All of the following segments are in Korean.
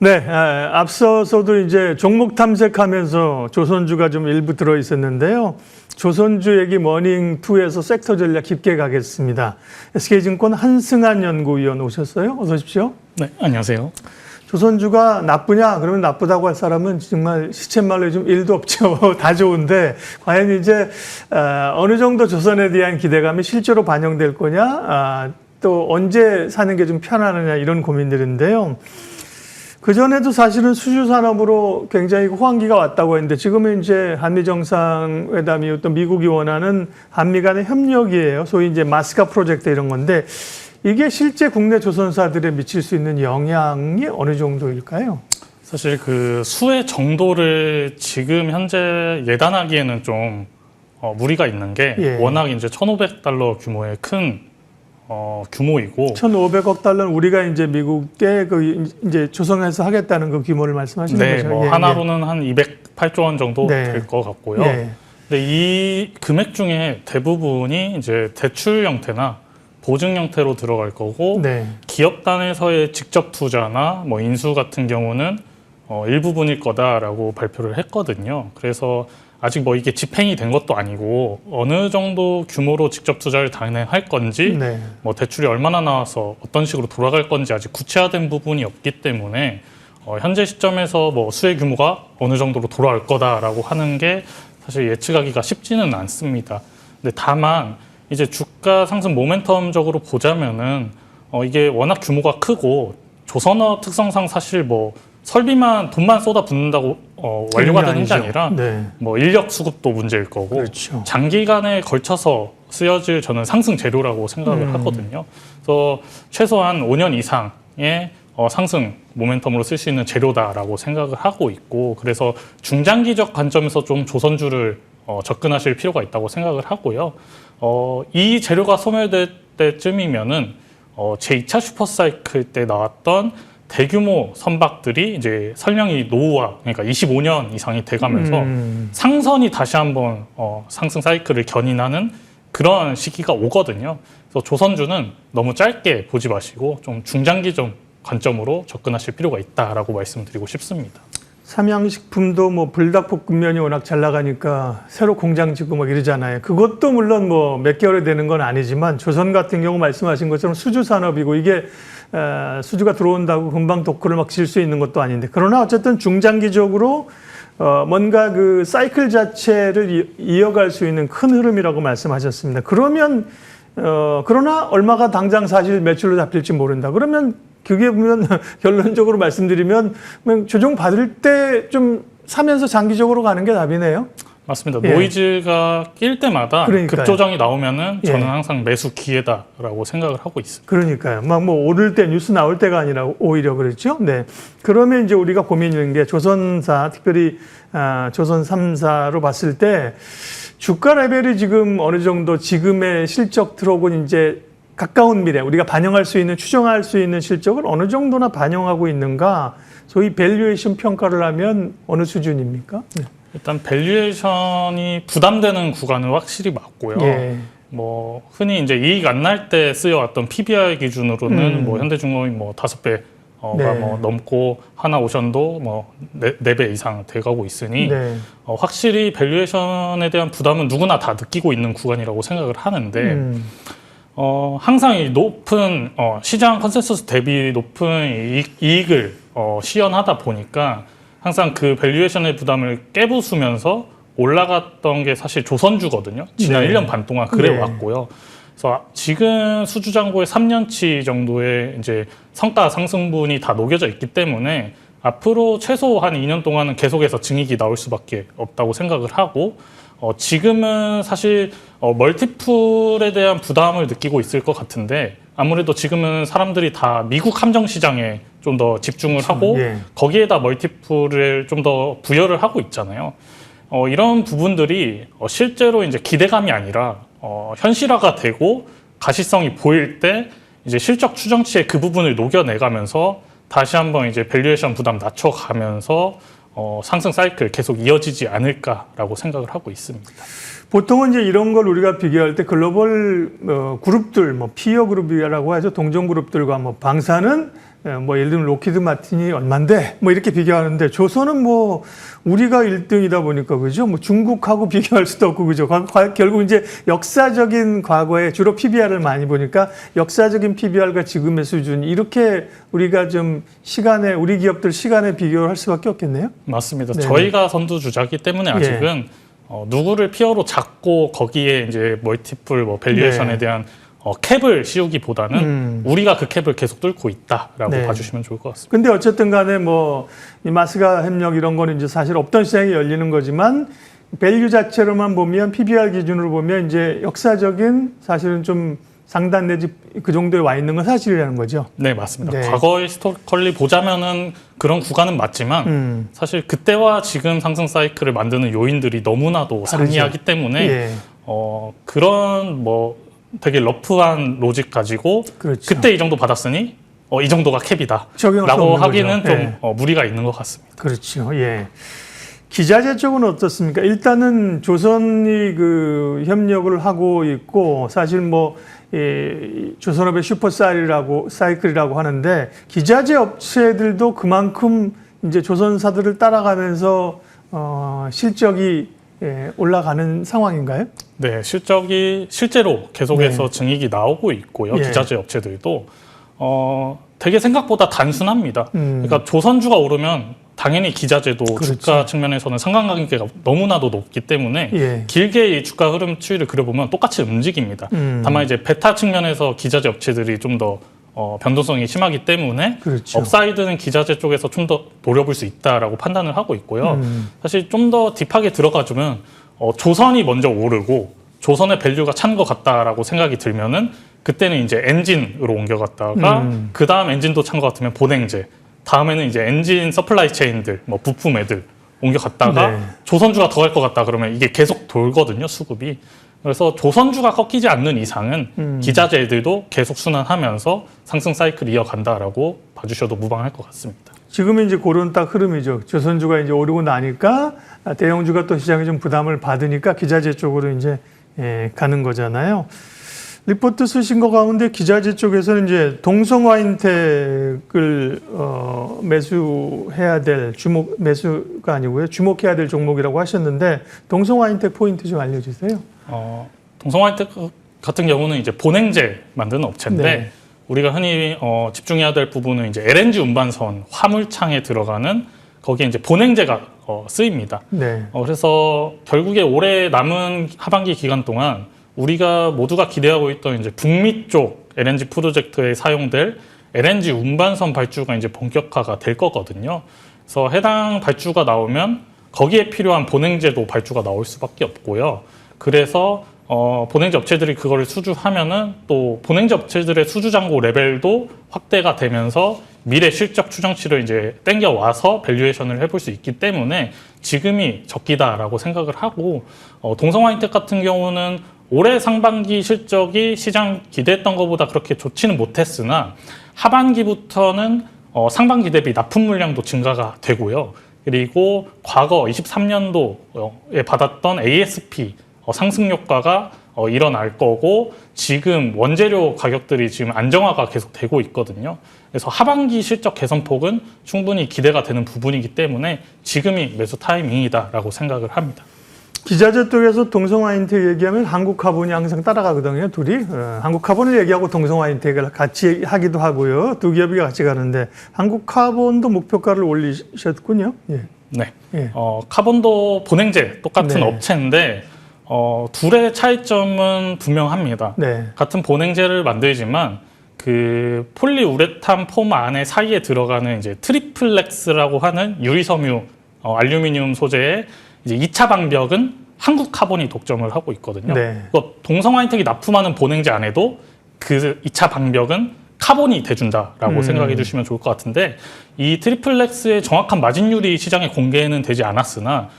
네, 앞서서도 이제 종목 탐색하면서 조선주가 좀 일부 들어 있었는데요. 조선주 얘기 머닝2에서 섹터 전략 깊게 가겠습니다. SK증권 한승환 연구위원 오셨어요. 어서 오십시오. 네, 안녕하세요. 조선주가 나쁘냐? 그러면 나쁘다고 할 사람은 정말 시쳇말로 좀 일도 없죠. 다 좋은데 과연 이제 어느 정도 조선에 대한 기대감이 실제로 반영될 거냐? 또 언제 사는 게 좀 편하느냐 이런 고민들인데요. 그전에도 사실은 수주 산업으로 굉장히 호황기가 왔다고 했는데 지금은 이제 한미 정상회담이 또 미국이 원하는 한미 간의 협력이에요. 소위 이제 마스카 프로젝트 이런 건데 이게 실제 국내 조선사들에 미칠 수 있는 영향이 어느 정도일까요? 사실 그 수혜 정도를 지금 현재 예단하기에는 좀 무리가 있는 게 워낙 이제 1,500달러 규모의 큰 규모이고 1,500억 달러는 우리가 이제 미국에 그 이제 조성해서 하겠다는 그 규모를 말씀하시는 거죠? 뭐 하나로는 한 208조 원 정도 될 것 같고요. 근데 이 금액 중에 대부분이 이제 대출 형태나 보증 형태로 들어갈 거고 기업 단에서의 직접 투자나 뭐 인수 같은 경우는 일부분일 거다라고 발표를 했거든요. 그래서 아직 뭐 이게 집행이 된 것도 아니고 어느 정도 규모로 직접 투자를 단행할 건지 뭐 대출이 얼마나 나와서 어떤 식으로 돌아갈 건지 아직 구체화된 부분이 없기 때문에 현재 시점에서 뭐 수혜 규모가 어느 정도로 돌아올 거다라고 하는 게 사실 예측하기가 쉽지는 않습니다. 근데 다만 이제 주가 상승 모멘텀적으로 보자면은 이게 워낙 규모가 크고 조선업 특성상 사실 뭐 설비만 돈만 쏟아 붓는다고 완료가 되는 게 아니라 뭐 인력 수급도 문제일 거고 장기간에 걸쳐서 쓰여질 저는 상승 재료라고 생각을 하거든요. 그래서 최소한 5년 이상의 상승 모멘텀으로 쓸 수 있는 재료다라고 생각을 하고 있고 그래서 중장기적 관점에서 좀 조선주를 접근하실 필요가 있다고 생각을 하고요. 이 재료가 소멸될 때쯤이면은 제2차 슈퍼사이클 때 나왔던 대규모 선박들이 이제 설령이 노후화, 그러니까 25년 이상이 돼가면서 상선이 다시 한번 상승 사이클을 견인하는 그런 시기가 오거든요. 그래서 조선주는 너무 짧게 보지 마시고 좀 중장기적 관점으로 접근하실 필요가 있다라고 말씀드리고 싶습니다. 삼양식품도 뭐 불닭볶음면이 워낙 잘 나가니까 새로 공장 짓고 막 이러잖아요. 그것도 물론 뭐 몇 개월에 되는 건 아니지만 조선 같은 경우 말씀하신 것처럼 수주 산업이고 이게 수주가 들어온다고 금방 도크를 막 질 수 있는 것도 아닌데 그러나 어쨌든 중장기적으로 뭔가 그 사이클 자체를 이어갈 수 있는 큰 흐름이라고 말씀하셨습니다. 그러면 그러나 얼마가 당장 사실 매출로 잡힐지 모른다. 그러면 그게 보면 결론적으로 말씀드리면 조정 받을 때 좀 사면서 장기적으로 가는 게 답이네요. 맞습니다. 노이즈가 낄 때마다 급조정이 나오면은 저는 항상 매수 기회다라고 생각을 하고 있습니다. 그러니까요. 막 뭐 오를 때 뉴스 나올 때가 아니라 오히려 그렇죠. 네. 그러면 이제 우리가 고민인 게 조선사, 특별히 조선 3사로 봤을 때 주가 레벨이 지금 어느 정도 지금의 실적 들어오고 이제 가까운 미래 우리가 반영할 수 있는 추정할 수 있는 실적을 어느 정도나 반영하고 있는가 소위 밸류에이션 평가를 하면 어느 수준입니까? 일단 밸류에이션이 부담되는 구간은 확실히 맞고요. 뭐 흔히 이제 이익 안 날 때 쓰여왔던 PBR 기준으로는 뭐 현대중공업이 뭐 5배가 뭐 넘고 하나오션도 뭐 4배 이상 돼가고 있으니 확실히 밸류에이션에 대한 부담은 누구나 다 느끼고 있는 구간이라고 생각을 하는데 항상 이 높은 시장 컨센서스 대비 높은 이익을 시연하다 보니까 항상 그 밸류에이션의 부담을 깨부수면서 올라갔던 게 사실 조선주거든요. 지난 1년 반 동안 그래 왔고요. 그래서 지금 수주장고의 3년치 정도의 이제 성과 상승분이 다 녹여져 있기 때문에 앞으로 최소 한 2년 동안은 계속해서 증익이 나올 수밖에 없다고 생각을 하고 지금은 사실 멀티플에 대한 부담을 느끼고 있을 것 같은데 아무래도 지금은 사람들이 다 미국 함정 시장에 좀 더 집중을 하고 거기에다 멀티플을 좀 더 부여를 하고 있잖아요. 이런 부분들이 실제로 이제 기대감이 아니라 현실화가 되고 가시성이 보일 때 이제 실적 추정치의 그 부분을 녹여내가면서 다시 한번 이제 밸류에이션 부담 낮춰가면서 상승 사이클 계속 이어지지 않을까라고 생각을 하고 있습니다. 보통은 이제 이런 걸 우리가 비교할 때 글로벌 그룹들, 뭐 피어 그룹이라고 하죠. 동종 그룹들과 뭐 방사는 뭐 예를 들면 로키드 마틴이 얼만데 뭐 이렇게 비교하는데 조선은 뭐 우리가 1등이다 보니까 그죠? 뭐 중국하고 비교할 수도 없고 그죠? 결국 이제 역사적인 과거에 주로 PBR을 많이 보니까 역사적인 PBR과 지금의 수준 이렇게 우리가 좀 시간에 우리 기업들 시간에 비교를 할 수밖에 없겠네요. 맞습니다. 네네. 저희가 선두주자이기 때문에 아직은 예. 누구를 피어로 잡고 거기에 이제 멀티플 뭐 밸류에이션에 네. 대한 캡을 씌우기보다는 우리가 그 캡을 계속 뚫고 있다라고 네. 봐주시면 좋을 것 같습니다. 근데 어쨌든 간에 뭐 이 마스가 협력 이런 거는 이제 사실 없던 시장이 열리는 거지만 밸류 자체로만 보면 PBR 기준으로 보면 이제 역사적인 사실은 좀 상단 내지 그 정도에 와 있는 건 사실이라는 거죠. 네, 맞습니다. 네. 과거의 히스토리컬리 보자면은 그런 구간은 맞지만 사실 그때와 지금 상승 사이클을 만드는 요인들이 너무나도 상이하기 때문에 예. 그런 뭐 되게 러프한 로직 가지고 그렇죠. 그때 이 정도 받았으니 이 정도가 캡이다 적용할 수 라고 없는 하기는 거죠. 좀 무리가 있는 것 같습니다. 그렇죠. 예. 기자재 쪽은 어떻습니까? 일단은 조선이 그 협력을 하고 있고 사실 뭐 조선업의 사이클이라고 하는데 기자재 업체들도 그만큼 이제 조선사들을 따라가면서 실적이 올라가는 상황인가요? 네, 실적이 실제로 계속해서 네. 증익이 나오고 있고요. 예. 기자재 업체들도 되게 생각보다 단순합니다. 그러니까 조선주가 오르면 당연히 기자재도 그렇죠. 주가 측면에서는 상관관계가 너무나도 높기 때문에 예. 길게 이 주가 흐름 추이를 그려보면 똑같이 움직입니다. 다만 이제 베타 측면에서 기자재 업체들이 좀 더 변동성이 심하기 때문에 그렇죠. 업사이드는 기자재 쪽에서 좀 더 노려볼 수 있다라고 판단을 하고 있고요. 사실 좀 더 딥하게 들어가주면 조선이 먼저 오르고 조선의 밸류가 찬 것 같다라고 생각이 들면은 그때는 이제 엔진으로 옮겨갔다가 그 다음 엔진도 찬 것 같으면 본행제, 다음에는 이제 엔진 서플라이 체인들, 뭐 부품 애들 옮겨갔다가 네. 조선주가 더 갈 것 같다 그러면 이게 계속 돌거든요, 수급이. 그래서 조선주가 꺾이지 않는 이상은 기자재들도 계속 순환하면서 상승 사이클 이어간다라고 봐주셔도 무방할 것 같습니다. 지금은 이제 그런 딱 흐름이죠. 조선주가 이제 오르고 나니까 대형주가 또 시장에 좀 부담을 받으니까 기자재 쪽으로 이제 가는 거잖아요. 리포트 쓰신 거 가운데 기자재 쪽에서는 이제 동성화인텍을 매수해야 될 매수가 아니고요. 주목해야 될 종목이라고 하셨는데 동성화인텍 포인트 좀 알려주세요. 동성화인텍 같은 경우는 이제 본행제 만드는 업체인데 네. 우리가 흔히 집중해야 될 부분은 이제 LNG 운반선 화물창에 들어가는 거기에 이제 본행제가 쓰입니다. 네. 그래서 결국에 올해 남은 하반기 기간 동안 우리가 모두가 기대하고 있던 이제 북미 쪽 LNG 프로젝트에 사용될 LNG 운반선 발주가 이제 본격화가 될 거거든요. 그래서 해당 발주가 나오면 거기에 필요한 본행제도 발주가 나올 수밖에 없고요. 그래서 본행제 업체들이 그거를 수주하면은 또 본행제 업체들의 수주 잔고 레벨도 확대가 되면서 미래 실적 추정치를 이제 땡겨 와서 밸류에이션을 해볼 수 있기 때문에 지금이 적기다라고 생각을 하고 동성화인텍 같은 경우는 올해 상반기 실적이 시장 기대했던 것보다 그렇게 좋지는 못했으나 하반기부터는 상반기 대비 납품 물량도 증가가 되고요. 그리고 과거 23년도에 받았던 ASP 상승 효과가 일어날 거고 지금 원재료 가격들이 지금 안정화가 계속 되고 있거든요. 그래서 하반기 실적 개선폭은 충분히 기대가 되는 부분이기 때문에 지금이 매수 타이밍이다라고 생각을 합니다. 기자재 쪽에서 동성화인텍 얘기하면 한국카본이 항상 따라가거든요. 둘이. 한국카본을 얘기하고 동성화인텍을 같이 하기도 하고요. 두 기업이 같이 가는데 한국카본도 목표가를 올리셨군요. 예. 네. 예. 카본도 본행제 똑같은 네. 업체인데 둘의 차이점은 분명합니다. 네. 같은 본행제를 만들지만 그 폴리우레탄 폼 안에 사이에 들어가는 이제 트리플렉스라고 하는 유리섬유 알루미늄 소재의 이제 2차 방벽은 한국 카본이 독점을 하고 있거든요. 네. 동성화인텍이 납품하는 본행제 안에도 그 2차 방벽은 카본이 돼준다라고 생각해 주시면 좋을 것 같은데 이 트리플렉스의 정확한 마진율이 시장에 공개는 되지 않았으나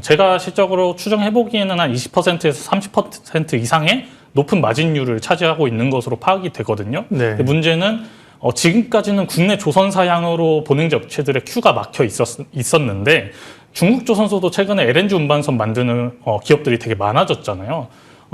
제가 실적으로 추정해 보기에는 한 20%에서 30% 이상의 높은 마진율을 차지하고 있는 것으로 파악이 되거든요. 네. 문제는 지금까지는 국내 조선사양으로 본행제 업체들의 큐가 막혀 있었는데 중국 조선소도 최근에 LNG 운반선 만드는 기업들이 되게 많아졌잖아요.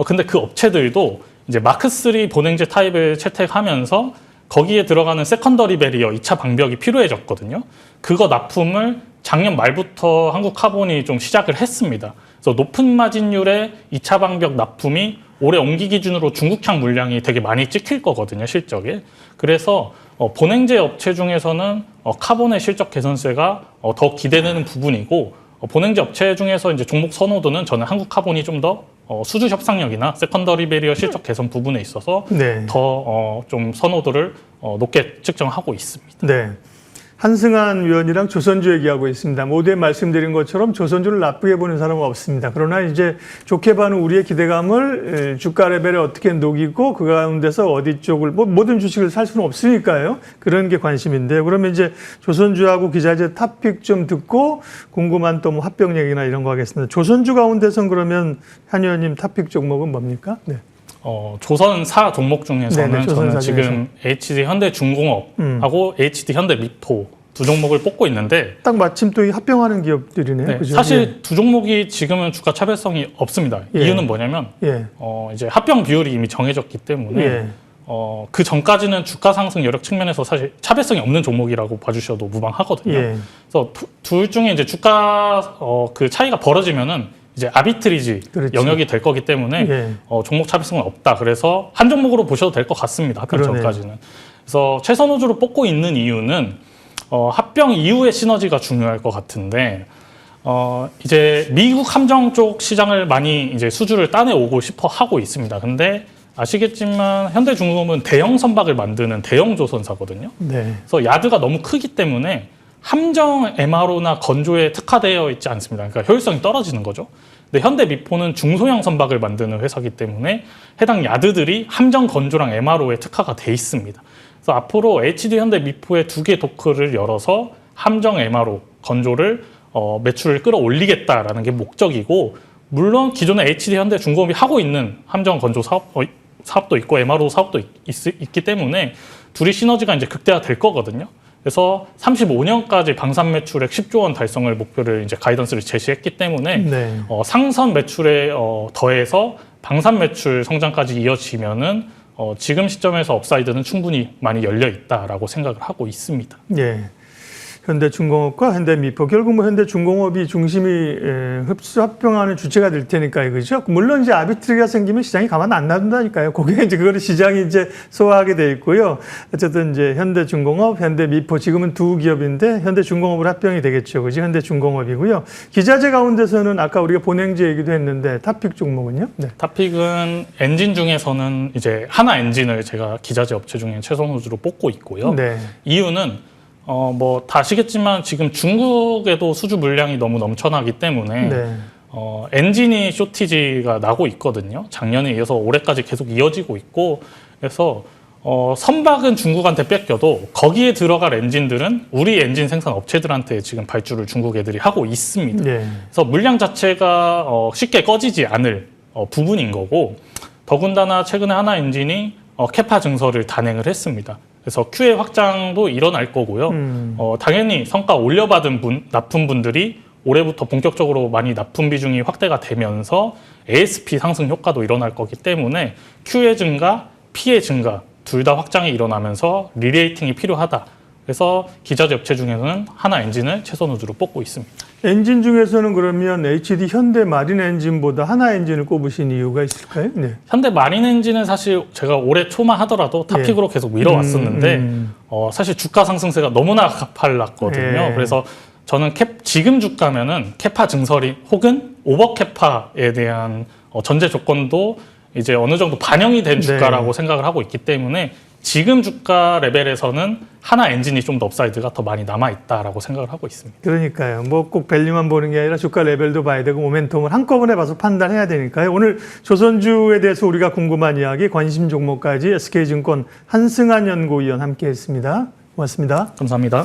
근데 그 업체들도 이제 마크3 본행제 타입을 채택하면서 거기에 들어가는 세컨더리 배리어 2차 방벽이 필요해졌거든요. 그거 납품을 작년 말부터 한국카본이 좀 시작을 했습니다. 그래서 높은 마진율의 2차 방벽 납품이 올해 온기 기준으로 중국향 물량이 되게 많이 찍힐 거거든요, 실적에. 그래서 본행제 업체 중에서는 카본의 실적 개선세가 더 기대되는 부분이고, 본행제 업체 중에서 이제 종목 선호도는 저는 한국카본이 좀 더 수주 협상력이나 세컨더리 배리어 실적 개선 부분에 있어서 네. 더 좀 선호도를 높게 측정하고 있습니다. 네. 한승환 위원이랑 조선주 얘기하고 있습니다. 모두에 말씀드린 것처럼 조선주를 나쁘게 보는 사람은 없습니다. 그러나 이제 좋게 봐는 우리의 기대감을 주가 레벨에 어떻게 녹이고 그 가운데서 어디 쪽을 모든 주식을 살 수는 없으니까요. 그런 게 관심인데요. 그러면 이제 조선주하고 기자재 탑픽 좀 듣고 궁금한 또 뭐 합병 얘기나 이런 거 하겠습니다. 조선주 가운데선 그러면 한 의원님 탑픽 종목은 뭡니까? 네. 조선사 종목 중에서는 네네, 저는 지금 HD 현대중공업하고 HD 현대미포 두 종목을 뽑고 있는데 딱 마침 또 이 합병하는 기업들이네요. 네, 그죠? 사실 예. 두 종목이 지금은 주가 차별성이 없습니다. 예. 이유는 뭐냐면 예. 이제 합병 비율이 이미 정해졌기 때문에 예. 그 전까지는 주가 상승 여력 측면에서 사실 차별성이 없는 종목이라고 봐주셔도 무방하거든요. 예. 그래서 둘 중에 이제 주가 그 차이가 벌어지면은 이제 아비트리지 그렇지. 영역이 될 거기 때문에 예. 종목 차별성은 없다. 그래서 한 종목으로 보셔도 될 것 같습니다. 합병 그러네요. 전까지는. 그래서 최선호주로 뽑고 있는 이유는 합병 이후의 시너지가 중요할 것 같은데 이제 미국 함정 쪽 시장을 많이 이제 수주를 따내오고 싶어 하고 있습니다. 근데 아시겠지만 현대중공업은 대형 선박을 만드는 대형 조선사거든요. 네. 그래서 야드가 너무 크기 때문에 함정 MRO나 건조에 특화되어 있지 않습니다. 그러니까 효율성이 떨어지는 거죠. 근데 현대미포는 중소형 선박을 만드는 회사이기 때문에 해당 야드들이 함정 건조랑 MRO에 특화가 돼 있습니다. 그래서 앞으로 HD 현대미포의 두 개 도크를 열어서 함정 MRO 건조를 매출을 끌어올리겠다라는 게 목적이고, 물론 기존에 HD 현대중공업이 하고 있는 함정 건조 사업도 있고 MRO 사업도 있기 때문에 둘이 시너지가 이제 극대화될 거거든요. 그래서 35년까지 방산 매출액 10조 원 달성을 목표를 이제 가이던스를 제시했기 때문에 네. 상선 매출에 더해서 방산 매출 성장까지 이어지면은 지금 시점에서 업사이드는 충분히 많이 열려 있다라고 생각을 하고 있습니다. 예. 현대중공업과 현대미포, 결국 뭐 현대중공업이 중심이 합병하는 주체가 될 테니까 이거죠. 물론 이제 아비트리가 생기면 시장이 가만 안 놔둔다니까요. 그게 이제 그거를 시장이 이제 소화하게 돼 있고요. 어쨌든 이제 현대중공업, 현대미포 지금은 두 기업인데 현대중공업으로 합병이 되겠죠, 그죠? 현대중공업이고요. 기자재 가운데서는 아까 우리가 본행제 얘기도 했는데 탑픽 종목은요? 네. 탑픽은 엔진 중에서는 이제 하나 엔진을 제가 기자재 업체 중에 최선호주로 뽑고 있고요. 네. 이유는 뭐 다 아시겠지만 지금 중국에도 수주 물량이 너무 넘쳐나기 때문에 네. 엔진이 쇼티지가 나고 있거든요. 작년에 이어서 올해까지 계속 이어지고 있고, 그래서 선박은 중국한테 뺏겨도 거기에 들어갈 엔진들은 우리 엔진 생산 업체들한테 지금 발주를 중국 애들이 하고 있습니다. 네. 그래서 물량 자체가 쉽게 꺼지지 않을 부분인 거고, 더군다나 최근에 하나 엔진이 캐파 증설을 단행을 했습니다. 그래서 QA 확장도 일어날 거고요. 당연히 성과 올려받은 납품 분들이 올해부터 본격적으로 많이 납품 비중이 확대가 되면서 ASP 상승 효과도 일어날 거기 때문에 QA 증가, PA 증가 둘 다 확장이 일어나면서 리레이팅이 필요하다. 그래서 기자재 업체 중에서는 하나 엔진을 최선호주로 뽑고 있습니다. 엔진 중에서는 그러면 HD 현대 마린 엔진보다 하나 엔진을 꼽으신 이유가 있을까요? 네. 현대 마린 엔진은 사실 제가 올해 초만 하더라도 탑픽으로 계속 밀어왔었는데 사실 주가 상승세가 너무나 가팔랐거든요. 예. 그래서 저는 지금 주가면은 캐파 증설이 혹은 오버 캐파에 대한 전제 조건도 이제 어느 정도 반영이 된 주가라고 생각을 하고 있기 때문에 지금 주가 레벨에서는 하나 엔진이 좀 더 업사이드가 더 많이 남아있다라고 생각을 하고 있습니다. 그러니까요. 뭐 꼭 밸류만 보는 게 아니라 주가 레벨도 봐야 되고 모멘텀을 한꺼번에 봐서 판단해야 되니까요. 오늘 조선주에 대해서 우리가 궁금한 이야기, 관심 종목까지 SK증권 한승환 연구위원 함께했습니다. 고맙습니다. 감사합니다.